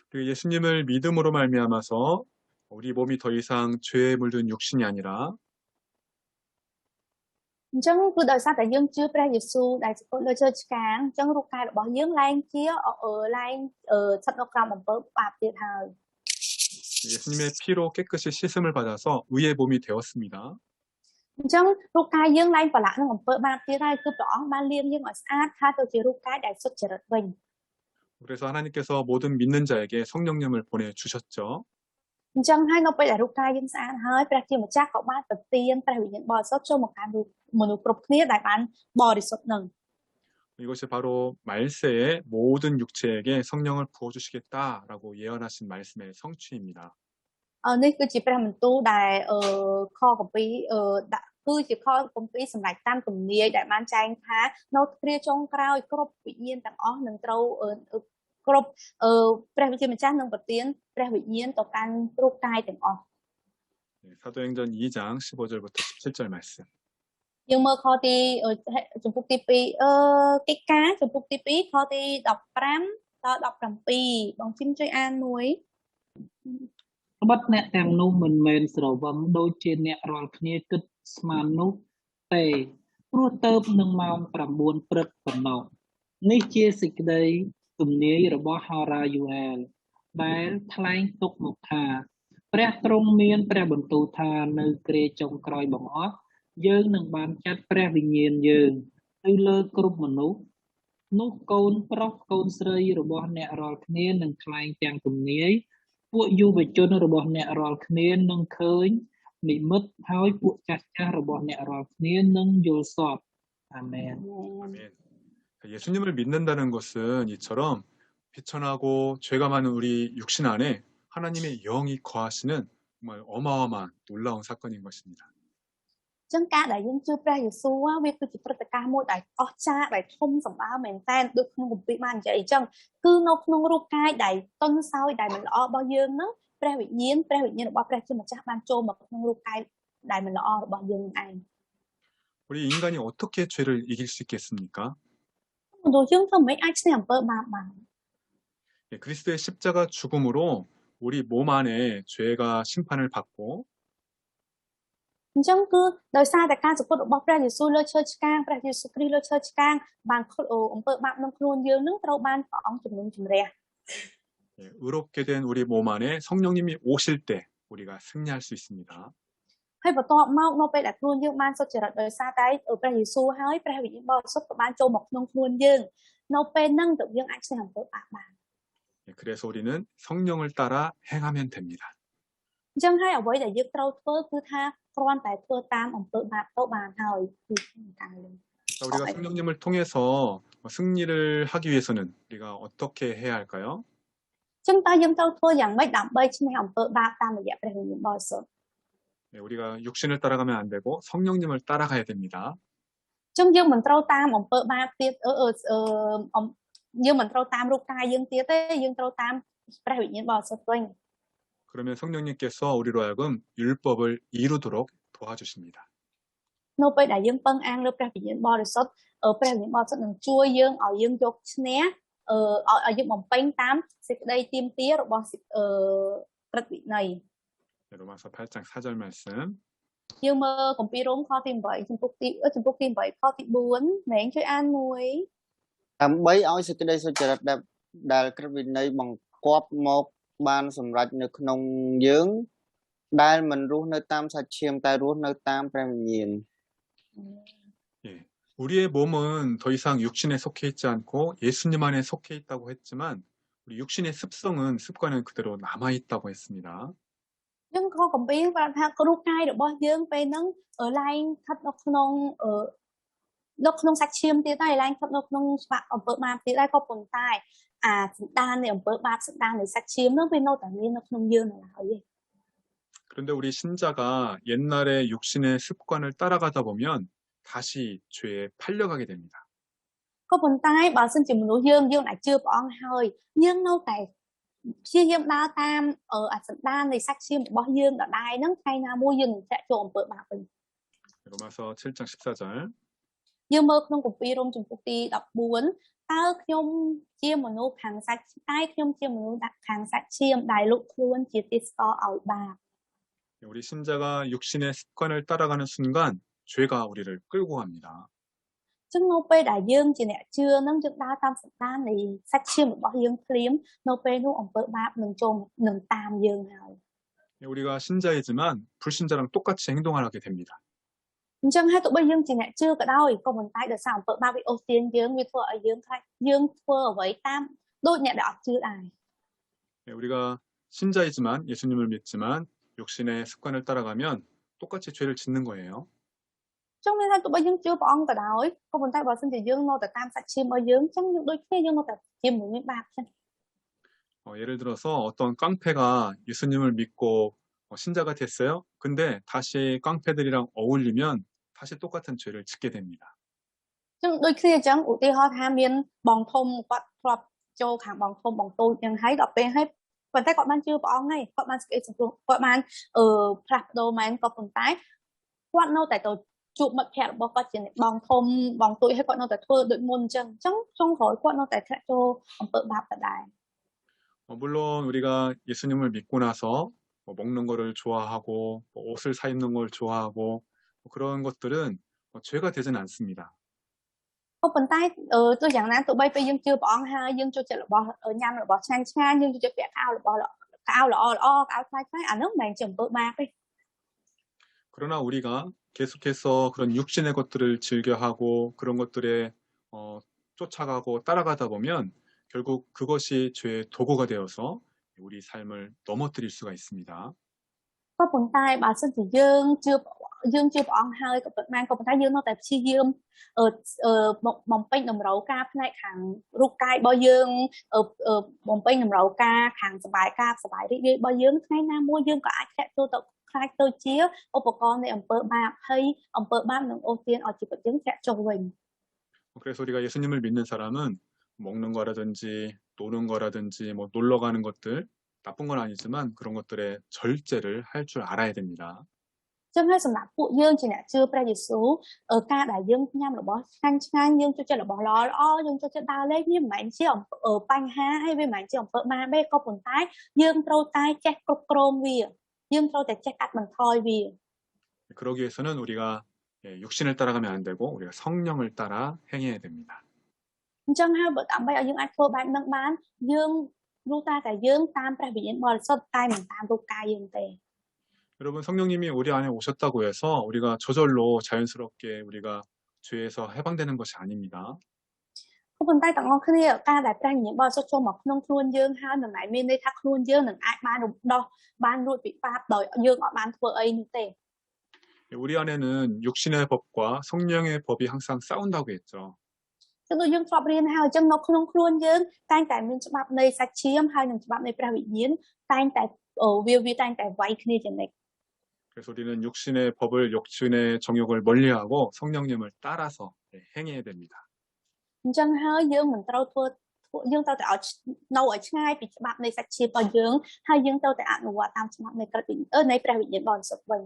그리고 예수님을 믿음으로 말미암아서 우리 몸이 더 이상 죄에 물든 육신이 아니라 Chân cứ đời xa tại dương chưa pra Giêsu đại sự lời chơi càng chân ruột cài bỏ dương lan chia lan sắp nó cầm một bạp tiệt hời. 예수님의 피로 깨끗이 씻음을 받아서 의의 몸이 되었습니다. Chân ruột cài dương lan và lại nó một bạp tiệt hời cứ rõ ban liên nhưng ở sát tha tôi chỉ ruột cài đại xuất trở mình. 그래서 하나님께서 모든 믿는 자에게 성령님을 보내주셨죠. Chân hai nó bây đại ruột cài dương sát hơi pra chi một chắc có ba tập tiên pra hủy nhận bò sót cho một cái một cục kia đại bán bò đi xuất nâng. 이것이 바로 말세에 모든 육체에게 성령을 부어주시겠다라고 예언하신 말씀의 성취입니다. Đây cứ chỉ pra mình tu đại kho của pi cứ chỉ kho của pi sầm lại tam cùng nia đại ban trai khá nó kia trong cao crop tự nhiên tặng ó nâng trâu crop pra chỉ mình chắc nâng bật tiến pra tự nhiên tộc ăn ruột cai tặng ó. 사도행전 2장 15절부터 17절 말씀. Nhưng mà kho thì trong phút tivi cái cá trong phút tivi kho thì đọc rằm pi bằng chim chơi an muối. ត្បិតអ្នកទាំងនោះមិនមែនស្រវឹងដូចជាអ្នករាល់គ្នាគិតស្មាននោះទេព្រោះទៅនឹងម៉ោង9ព្រឹកប៉ុណ្ណោះនេះជាសេចក្តីទំនាយរបស់ហោរាយូអែលដែលថ្លែងទុកមកថាព្រះទ្រង់មានព្រះបន្ទូលថានៅគ្រាចុងក្រោយបង្អស់យើងនឹងបានចាត់ព្រះវិញ្ញាណយើងទៅលើគ្រប់មនុស្សនោះកូនប្រុសកូនស្រីរបស់អ្នករាល់គ្នានឹងថ្លែងទាំងទំនាយពួកយុវជនរបស់អ្នករាល់គ្នានឹងឃើញនិមិត្តហើយពួកចាស់ចាស់របស់អ្នករាល់គ្នានឹងយល់សពអាមែន 아멘. 예수님을 믿는다는 것은 이처럼 비천하고 죄가 많은 우리 육신 안에 하나님의 영이 거하시는 정말 어마어마한 놀라운 사건인 것입니다. Chân cả đại dương chưa pra Giêsu á việc cứ chỉ pra cả một đại cha đại thông sầm bao mền tan được không cùng bị man vậy chân cứ nó không ruột cai đại tân sau đại mình lo bao dương nó pra tự nhiên bao pra chứ mà chắc ban trô mà không ruột cai đại mình lo bao dương anh. 우리 인간이 어떻게 죄를 이길 수 있겠습니까? Đồ dương không mấy ai xem bơ mà. 그리스도의 십자가 죽음으로 우리 몸 안에 죄가 심판을 받고 Chân cứ đời xa tại ca sự phật bao pra Giêsu lơ chơi cang pra Giêsu Christ lơ chơi cang bàn ông bơ bạn nông khuôn dương nước trâu ban phỏng chùm rè. 의롭게 된 우리 몸 안에 성령님이 오실 때 우리가 승리할 수 있습니다. Hay vào to mau nó bây đặt luôn dương ban sao trở đời xa tay ở pra Giêsu hơi pra bị bao xuất của ban châu một nông khuôn dương nó bên nâng tự dương anh sẽ làm tốt bạn. 그래서 우리는 성령을 따라 행하면 됩니다. Chân hay ở với đại dương trâu thơ cứ tha con tại thơ tam ông tự bạn tốt bàn hồi thì càng lên. 우리가 성령님을 통해서 승리를 하기 위해서는 우리가 어떻게 해야 할까요? Chân ta dương trâu thơ rằng mấy đạm bay trên ông tự ba tam là dẹp ra những bao sợ. 우리가 육신을 따라가면 안 되고 성령님을 따라가야 됩니다. Chân dương mình trâu tam ông tự ba tiết ông dương mình trâu tam rút cai dương tiết ấy dương trâu tam ra hủy những bao sợ tuyên. 그러면 성령님께서 우리로 하여금 율법을 이루도록 도와주십니다. Nô bây đại dương phân an lớp ra hủy những bao sợ ở ra những bao sợ đừng chua dương ở dương chốt né ở dương bằng bánh tám xịt đây tiêm tía rồi bao xịt rất bị này. 로마서 8장 4절 말씀. Dương mơ còn pi rốn kho tìm vậy trong phúc tìm vậy kho tìm 4 mẹ chơi an muối. ដើម្បីឲ្យសេចក្តីសុចរិតដែល ដែលក្រឹតវិន័យបង្គាប់មកបានសម្រេចនៅក្នុងយើងដែលមិនរស់នៅតាមសាច់ឈាមតែរស់នៅតាមព្រះវិញ្ញាណ 예, 우리의 몸은 더 이상 육신에 속해 있지 않고 예수님 안에 속해 있다고 했지만 우리 육신의 습성은 습관은 그대로 남아 있다고 했습니다. យើងក៏កំពីប្រាប់ថារូបកាយរបស់យើងពេលហ្នឹងឡើងស្ថិតនៅក្នុងសាច់ឈាមទៀតហើយឡើងស្ថិតនៅក្នុងច្បាប់អំពើបាបទៀតហើយក៏ប៉ុន្តែអាសន្តាននៃអំពើបាបសន្តាននៃសាច់ឈាមហ្នឹងវានៅតែមាននៅក្នុងយើងនៅឡើយទេ 그런데 우리 신자가 옛날에 육신의 습관을 따라가다 보면 다시 죄에 팔려가게 됩니다. ក៏ប៉ុន្តែបើសិនជាមនុស្សយើងអាចជឿព្រះអង្គហើយយើងនៅតែព្យាយាមដើរតាមអាសន្តាននៃសាច់ឈាមរបស់យើងដដែលហ្នឹងថ្ងៃណាមួយយើងនឹងធ្លាក់ចូលអំពើបាបវិញ 로마서 7장 14절 យើងមើលក្នុងគម្ពីររ៉ូមចំពុកទី14តើខ្ញុំជាមនុស្សខាងសាច់តែខ្ញុំជាមនុស្សខាងសាច់ឈាមដែលលុបខ្លួនជាទេសកលឲ្យបាប 우리 신자가 육신의 습관을 따라가는 순간 죄가 우리를 끌고 갑니다. ចឹងនៅពេលដែលយើងជាអ្នកជឿហ្នឹងយើងដើរតាមសន្តាននៃសាច់ឈាមរបស់យើងភ្លាមនៅពេលនោះអំពើបាបនឹងតាមយើងហើយ 우리가 신자이지만 불신자랑 똑같이 행동을 하게 됩니다. អញ្ចឹងហើយទោះបីយើងជាអ្នកជឿក៏ដោយក៏ប៉ុន្តែដោយសារអំពើបាបវាអូសទាញយើងវាធ្វើឲ្យយើងខ្លាចយើងធ្វើអ្វីតាមដូចអ្នកដែលអត់ជឿដែរ 우리가 신자이지만 예수님을 믿지만 육신의 습관을 따라가면 똑같이 죄를 짓는 거예요. ចឹងមានថាទោះបីយើងជឿព្រះអង្គក៏ដោយក៏ប៉ុន្តែបើសិនជាយើងនៅតែតាមសាច់ឈាមរបស់យើងចឹងយើងដូចគ្នាយើងនៅតែជាមនុស្សមានបាបចឹង 예를 들어서 어떤 깡패가 예수님을 믿고 신자가 됐어요. 근데 다시 깡패들이랑 어울리면 다시 똑같은 죄를 짓게 됩니다. ចឹងដូចគ្នាចឹងឧទាហរណ៍ថាមានបងធំគាត់ធ្លាប់ចូលខាងបងធំបងតូចចឹងហើយដល់ពេលហើយប៉ុន្តែគាត់បានជឿព្រះអង្គហើយគាត់បានស្គីសង្គ្រោះគាត់បានផ្លាស់ប្ដូរមែនក៏ប៉ុន្តែគាត់នៅតែទៅជួបមិត្តភក្តិរបស់គាត់ជាបងធំបងតូចហើយគាត់នៅតែធ្វើដូចមុនចឹងចុងក្រោយគាត់នៅតែធ្លាក់ចូលអំពើបាបដដែល 물론 우리가 예수님을 믿고 나서 먹는 거를 좋아하고 옷을 사 입는 걸 좋아하고 그런 것들은 죄가 되지는 않습니다. ក៏ប៉ុន្តែទោះយ៉ាងណាទោះបីពេលយើងជឿព្រះអង្គហើយយើងចូលចិត្តរបស់ញ៉ាំរបស់ឆ្ងាញ់ឆ្ងាញ់យើងចូលចិត្តពាក់ខោរបស់ខោល្អល្អខោថ្លៃថ្លៃអានោះមិនមែនជាអំពើបាបទេ 그러나 우리가 계속해서 그런 육신의 것들을 즐겨하고 그런 것들에 쫓아가고 따라가다 보면 결국 그것이 죄의 도구가 되어서 우리 삶을 넘어뜨릴 수가 있습니다. ក៏ប៉ុន្តែបើសិនជាយើងជឿព្រះអង្គហើយក៏ប៉ុន្តែយើងនៅតែព្យាយាមបំពេញតម្រូវការផ្នែកខាងរូបកាយរបស់យើងបំពេញតម្រូវការខាងសុបាយរីករាយរបស់យើងថ្ងៃណាមួយយើងក៏អាចធ្លាក់ចូលទៅខ្លាចទៅជាឧបករណ៍នៃអំពើបាបហើយអំពើបាបនឹងអូសទាញឲ្យជីវិតយើងធ្លាក់ចុះវិញ 그래서 우리가 예수님을 믿는 사람은 먹는 거라든지 노는 거라든지 뭐 놀러 가는 것들 나쁜 건 아니지만 그런 것들의 절제를 할 줄 알아야 됩니다. ចឹងហើយសម្រាប់ពួកយើងជាអ្នកជឿព្រះយេស៊ូវការដែលយើងញ៉ាំរបស់ឆ្ងាញ់យើងចូលចិត្តរបស់ល្អយើងចូលចិត្តដើរលេងវាមិនមែនជាបញ្ហាហើយវាមិនមែនជាអំពើបាបទេក៏ប៉ុន្តែយើងត្រូវតែចេះគ្រប់គ្រងវាយើងត្រូវតែចេះកាត់បន្ថយវា 그러기 위해서는 우리가 육신을 따라가면 안 되고 우리가 성령을 따라 행해야 됩니다. អញ្ចឹងហើយបើដើម្បីឲ្យយើងអាចធ្វើបែបហ្នឹងបានយើងรู้តែយើងតាមព្រះវិញ្ញាណបរិសុទ្ធតែមិនតាមរូបកាយយើងទេ 여러분 성령님이 우리 안에 오셨다고 해서 우리가 저절로 자연스럽게 우리가 죄에서 해방되는 것이 아닙니다. ក៏ប៉ុន្តែទាំងអស់គ្នាការដែលព្រះវិញ្ញាណបរិសុទ្ធចូលមកក្នុងខ្លួនយើងហើយមិនមែនមានន័យថាខ្លួនយើងនឹងអាចបានរំដោះបានរួចពីបាបដោយយើងអត់បានធ្វើអីនោះទេ 우리 안에는 육신의 법과 성령의 법이 항상 싸운다고 했죠. គឺយើងធ្លាប់រៀនហើយអញ្ចឹងនៅក្នុងខ្លួនយើងតែងតែមានច្បាប់នៃសាច់ឈាមហើយនឹងច្បាប់នៃព្រះវិញ្ញាណតែងតែវាតែងតែវាយគ្នាជានិច្ច 그래서 우리는 육신의 법을 육신의 정욕을 멀리하고 성령님을 따라서 행해야 됩니다. អញ្ចឹងហើយយើងមិនត្រូវធ្វើយើងត្រូវតែឲ្យនៅឲ្យឆ្ងាយពីច្បាប់នៃសាច់ឈាមរបស់យើងហើយយើងត្រូវតែអនុវត្តតាមច្បាប់នៃព្រះវិញ្ញាណបរិសុទ្ធវិញ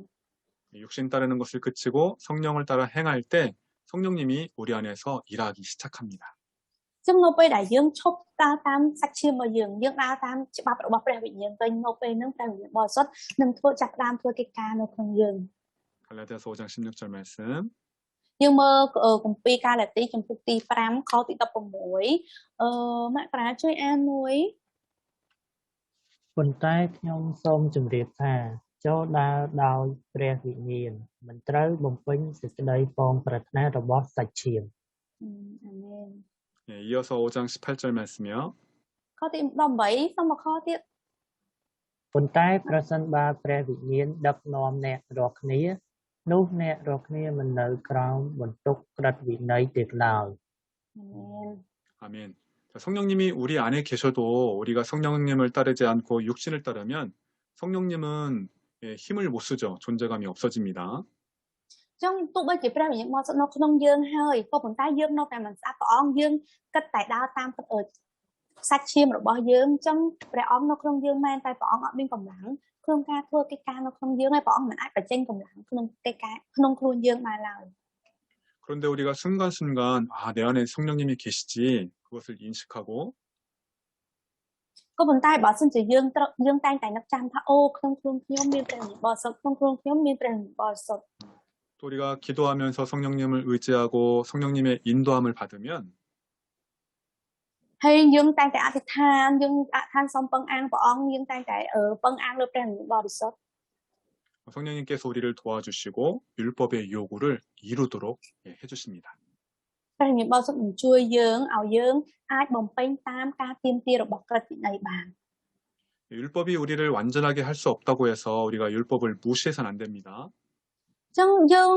육신 따르는 것을 그치고 성령을 따라 행할 때 성령님이 우리 안에서 일하기 시작합니다. ចឹងនៅពេលដែលយើងឈប់ដើរតាមសាច់ឈាមរបស់យើងដើរតាមច្បាប់របស់ព្រះវិញ្ញាណវិញនៅពេលហ្នឹងព្រះវិញ្ញាណបរិសុទ្ធនឹងចាប់ផ្ដើមធ្វើកិច្ចការនៅក្នុងយើង 갈라디아서 5장 16절 말씀 យើងមើលគម្ពីរកាឡាទីចំពុកទី5ខទី16មកប្រាជួយអានមួយ ប៉ុន្តែខ្ញុំសូមជម្រាបថាចូលដើរដោយព្រះវិញ្ញាណមិនត្រូវបំពេញសេចក្តីពងប្រាថ្នារបស់សាច់ឈាម អាមែន 예, 이어서 5장 18절 말씀이요. ខទី18សូមមកខទៀត ប៉ុន្តែប្រសិនបើព្រះវិញ្ញាណដឹកនាំអ្នករាល់គ្នានោះអ្នករាល់គ្នាមិននៅក្រោមបន្ទុកក្រឹតវិន័យទៀតឡើយ អាមែន 아멘. 자, 성령님이 우리 안에 계셔도 우리가 성령님을 따르지 않고 육신을 따르면 성령님은 예, 힘을 못 쓰죠. 존재감이 없어집니다. ចឹងទោះបីជាព្រះវិញ្ញាណបរិសុទ្ធនៅក្នុងយើងហើយក៏ប៉ុន្តែយើងនៅតែមិនស្ដាប់ព្រះអង្គយើងគិតតែដើរតាមសាច់ឈាមរបស់យើងចឹងព្រះអង្គនៅក្នុងយើងមែនតែព្រះអង្គអត់មានកម្លាំងក្នុងការធ្វើកិច្ចការនៅក្នុងយើងហើយព្រះអង្គមិនអាចបញ្ចេញកម្លាំងក្នុងកិច្ចការក្នុងខ្លួនយើងបានឡើយ 그런데 우리가 순간순간 내 안에 성령님이 계시지 그것을 인식하고 ក៏ប៉ុន្តែបើសិនជាយើងតែងតែនឹកចាំថាអូក្នុងខ្លួនខ្ញុំមានព្រះវិញ្ញាណបរិសុទ្ធក្នុងខ្លួនខ្ញុំមានព្រះវិញ្ញាណបរិសុទ្ធ 또 우리가 기도하면서 성령님을 의지하고 성령님의 인도함을 받으면 ហើយយើងតែងតែអធិដ្ឋានយើងអធិដ្ឋានសូមពឹងអានព្រះអង្គយើងតែងតែពឹងអានលើព្រះវិញ្ញាណបរិសុទ្ធ 성령님께서 우리를 도와주시고 율법의 요구를 이루도록 해주십니다. ព្រះវិញ្ញាណបរិសុទ្ធនឹងជួយយើងឲ្យយើងអាចបំពេញតាមការទាមទាររបស់ក្រឹតវិន័យបាន 율법이 우리를 완전하게 할 수 없다고 해서 우리가 율법을 무시해서는 안 됩니다. ចឹងយើង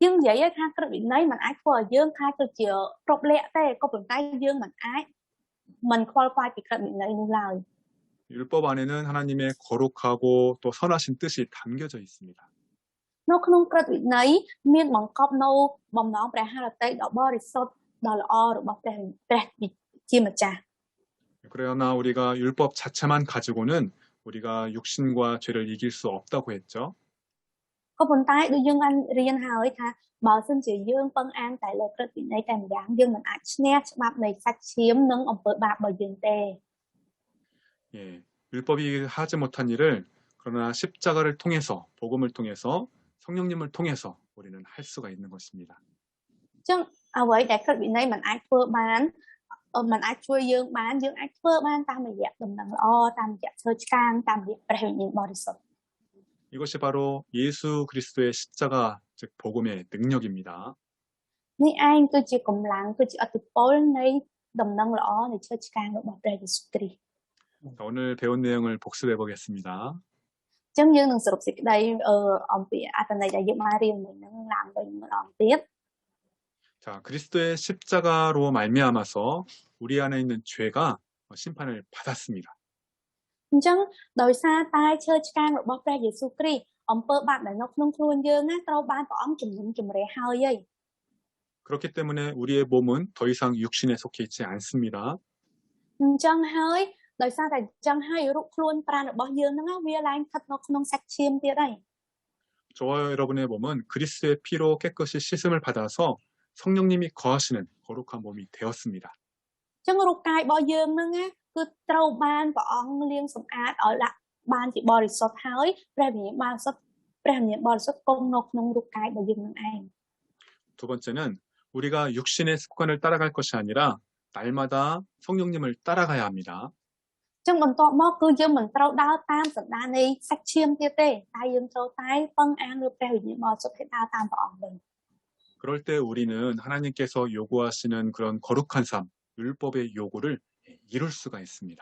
និយាយថាក្រឹតវិន័យមិនអាចធ្វើឲ្យយើងខ្លាចទៅជាគ្រប់លក្ខទេក៏ប៉ុន្តែយើងមិនខ្វល់ខ្វាយពីក្រឹតវិន័យនោះឡើយ 율법 안에는 하나님의 거룩하고 또 선하신 뜻이 담겨져 있습니다. នៅក្នុងក្រឹតវិន័យមានបង្កប់នៅបំណងព្រះハរតីដ៏បរិសុទ្ធដ៏ល្អរបស់ព្រះជាម្ចាស់ 그러나 우리가 율법 자체만 가지고는 우리가 육신과 죄를 이길 수 없다고 했죠. ក៏ប៉ុន្តែដូចយើងបានរៀនហើយថាបើសិនជាយើងពឹងអានតែលើក្រឹតវិន័យតែម្យ៉ាងយើងមិនអាចឈ្នះច្បាប់នៃសាច់ឈាមនិងអំពើបាបរបស់យើងទេ 예, 율법이 하지 못한 일을 그러나 십자가를 통해서 복음을 통해서 성령님을 통해서 우리는 할 수가 있는 것입니다. ចឹងអ្វីដែលក្រឹតវិន័យមិនអាចធ្វើបានមិនអាចជួយយើងបានយើងអាចធ្វើបានតាមរយៈដំណឹងល្អតាមរយៈឈើឆ្កាងតាមរយៈព្រះវិញ្ញាណបរិសុទ្ធ 이것이 바로 예수 그리스도의 십자가 즉 복음의 능력입니다. នេះឯងគឺជាកម្លាំងគឺជាអតិពលនៃដំណឹងល្អនៃឈើឆ្កាងរបស់ព្រះយេស៊ូវគ្រីស្ទ 자, 오늘 배운 내용을 복습해 보겠습니다. ចឹងយើងនឹងសរុបសេចក្តីអំពីអត្ថន័យដែលយើងបានរៀនមិញហ្នឹងឡើងវិញម្ដងទៀត 자, 그리스도의 십자가로 말미암아서 우리 안에 있는 죄가 심판을 받았습니다. អញ្ចឹងដោយសារតែឈើឆ្កាងរបស់ព្រះយេស៊ូវគ្រីស្ទអំពើបាបដែលនៅក្នុងខ្លួនយើងណាត្រូវបានព្រះអង្គជំនុំជម្រះហើយ 그렇기 때문에 우리의 몸은 더 이상 육신에 속해 있지 않습니다. អញ្ចឹងហើយដោយសារតែអញ្ចឹងហើយរូបខ្លួនប្រាណរបស់យើងហ្នឹងវាឡើងស្ថិតនៅក្នុងសាច់ឈាមទៀតហើយ 저와 여러분의 몸은 그리스도의 피로 깨끗이 씻음을 받아서 성령님이 거하시는 거룩한 몸이 되었습니다. អញ្ចឹងរូបកាយរបស់យើងហ្នឹងណាគឺត្រូវបានព្រះអង្គលាងសម្អាតឲ្យដាក់បានជាបរិសុទ្ធហើយព្រះវិញ្ញាណបរិសុទ្ធគង់នៅក្នុងរូបកាយរបស់យើងហ្នឹងឯង 두 번째는 우리가 육신의 습관을 따라갈 것이 아니라 날마다 성령님을 따라가야 합니다. អញ្ចឹងបន្ទាប់មកគឺយើងមិនត្រូវដើរតាមសន្តាននៃសាច់ឈាមទៀតទេតែយើងត្រូវតែពឹងអានលើព្រះវិញ្ញាណបរិសុទ្ធឲ្យដើរតាមព្រះអង្គវិញ 그럴 때 우리는 하나님께서 요구하시는 그런 거룩한 삶, 율법의 요구를 이룰 수가 있습니다.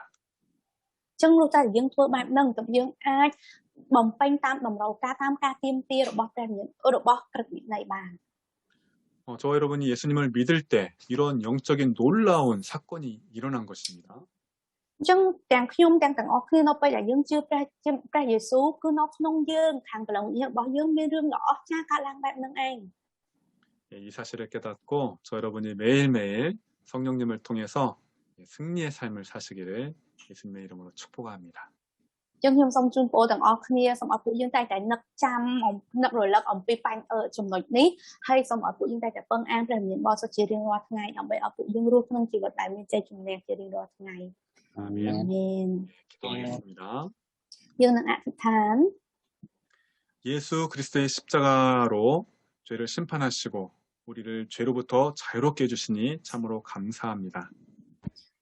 អញ្ចឹងលោកតាយើងធ្វើបែបហ្នឹងទើបយើងអាចបំពេញតាមតម្រូវការតាមការទាមទាររបស់ព្រះវិញ្ញាណរបស់ក្រឹតវិន័យបាន 저와 여러분이 예수님을 믿을 때 이런 영적인 놀라운 사건이 일어난 것입니다. អញ្ចឹងទាំងខ្ញុំទាំងអស់គ្នានៅពេលដែលយើងជឿព្រះយេស៊ូវគឺនៅក្នុងយើងខាងព្រលឹងវិញ្ញាណរបស់យើងមានរឿងដ៏អស្ចារ្យកើតឡើងបែបហ្នឹងឯង 이 사실을 깨닫고 저 여러분이 매일매일 성령님을 통해서 승리의 삶을 사시기를 예수님의 이름으로 축복합니다. អញ្ចឹងខ្ញុំសូមជូនពរទាំងអស់គ្នាសូមឲ្យពួកយើងតែតែនឹកចាំនឹករលឹកអំពីចំណុចនេះហើយសូមឲ្យពួកយើងតែតែពឹងអានព្រះវិញ្ញាណបរិសុទ្ធជារៀងរាល់ថ្ងៃដើម្បីឲ្យពួកយើងរស់ក្នុងជីវិតដែលមានជ័យជំនះជារៀងរាល់ថ្ងៃ 아멘. 아멘. 기도하겠습니다. យើងនឹងអធិដ្ឋាន 예수 그리스도의 십자가로 죄를 심판하시고 우리를 죄로부터 자유롭게 해주시니 참으로 감사합니다.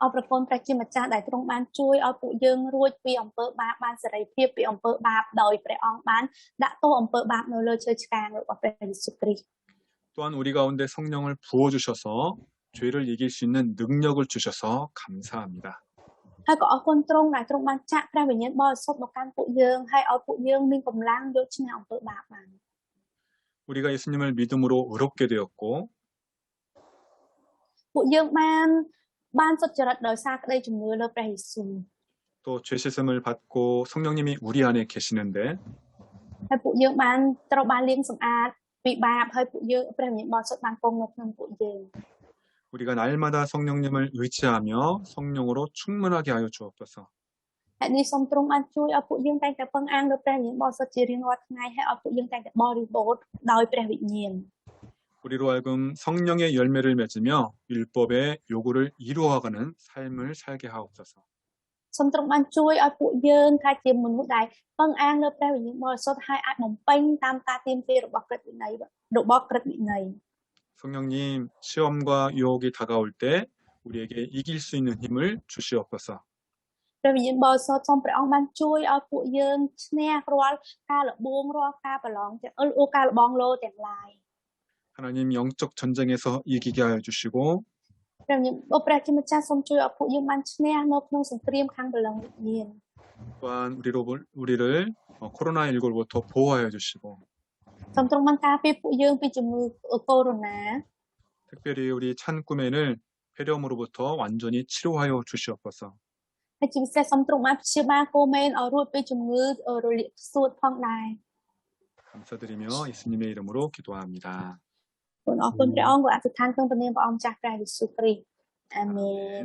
អរព្រគុណព្រះជាម្ចាស់ដែលទ្រង់បានជួយឲ្យពួកយើងរួចពីអំពើបាបបានសេរីភាពពីអំពើបាបដោយព្រះអង្គបានដាក់ទោសអំពើបាបនៅលើឈើឆ្កាងរបស់ព្រះយេស៊ូវគ្រីស្ទ 또한 우리 가운데 성령을 부어주셔서 죄를 이길 수 있는 능력을 주셔서 감사합니다. ហើយក៏អរគុណទ្រង់ដែលទ្រង់បានចាក់ព្រះវិញ្ញាណបរិសុទ្ធមកកាន់ពួកយើងហើយឲ្យពួកយើងមានកម្លាំងយកឈ្នះអំពើបាបបាន 우리가 예수님을 믿음으로 의롭게 되었고 ពួកយើងបានសុចរិតដោយសារក្តីជំនឿលើព្រះយេស៊ូវ 또 죄 씻음을 받고 성령님이 우리 안에 계시는데 ហើយពួកយើងបានត្រូវបានលាងសម្អាតពីបាបហើយពួកយើងព្រះវិញ្ញាណបរិសុទ្ធបានគង់នៅក្នុងពួកយើង 우리가 날마다 성령님을 의지하며 성령으로 충만하게 하여 주옵소서. ហើយនេះសូមទ្រង់បានជួយឲ្យពួកយើងតែងតែពឹងអាងលើព្រះវិញ្ញាណបរិសុទ្ធជារៀងរាល់ថ្ងៃហើយឲ្យពួកយើងតែងតែបរិបូរណ៍ដោយព្រះវិញ្ញាណ 우리로 하여금 성령의 열매를 맺으며 율법의 요구를 이루어가는 삶을 살게 하옵소서. សូមទ្រង់បានជួយឲ្យពួកយើងថាជាមនុស្សដែលពឹងអាងលើព្រះវិញ្ញាណបរិសុទ្ធហើយអាចបំពេញតាមការទាមទាររបស់ក្រឹតវិន័យរបស់ក្រឹតវិន័យ 성령님, 시험과 유혹이 다가올 때 우리에게 이길 수 있는 힘을 주시옵소서. ព្រះវិញ្ញាណបរិសុទ្ធសូមព្រះអង្គបានជួយឲ្យពួកយើងឈ្នះរាល់ការលបងរាល់ការប្រឡងទាំងការលបងលោទាំងឡាយ 하나님 영적 전쟁에서 이기게 하여 주시고 ព្រះវិញ្ញាណព្រះជាម្ចាស់សូមជួយឲ្យពួកយើងបានឈ្នះនៅក្នុងសង្គ្រាមខាងបល្ល័ង្កវិញ្ញាណ 또한 우리를 코로나19로부터 보호하여 주시고 សូមទ្រង់បានការពារពួកយើងពីជំងឺកូវីដ 특별히 우리 찬 꿈에는 폐렴으로부터 완전히 치료하여 주시옵소서. ហើយជាពិសេសសូមទ្រង់បានព្យាបាលគោមែនឲ្យរួចពីជំងឺរលាកសួតផងដែរ 감사드리며 예수님의 이름으로 기도합니다. អរគុណព្រះអង្គក៏អធិដ្ឋានក្នុងព្រះនាមព្រះអង្គម្ចាស់ព្រះយេស៊ូវគ្រីស្ទអាមែន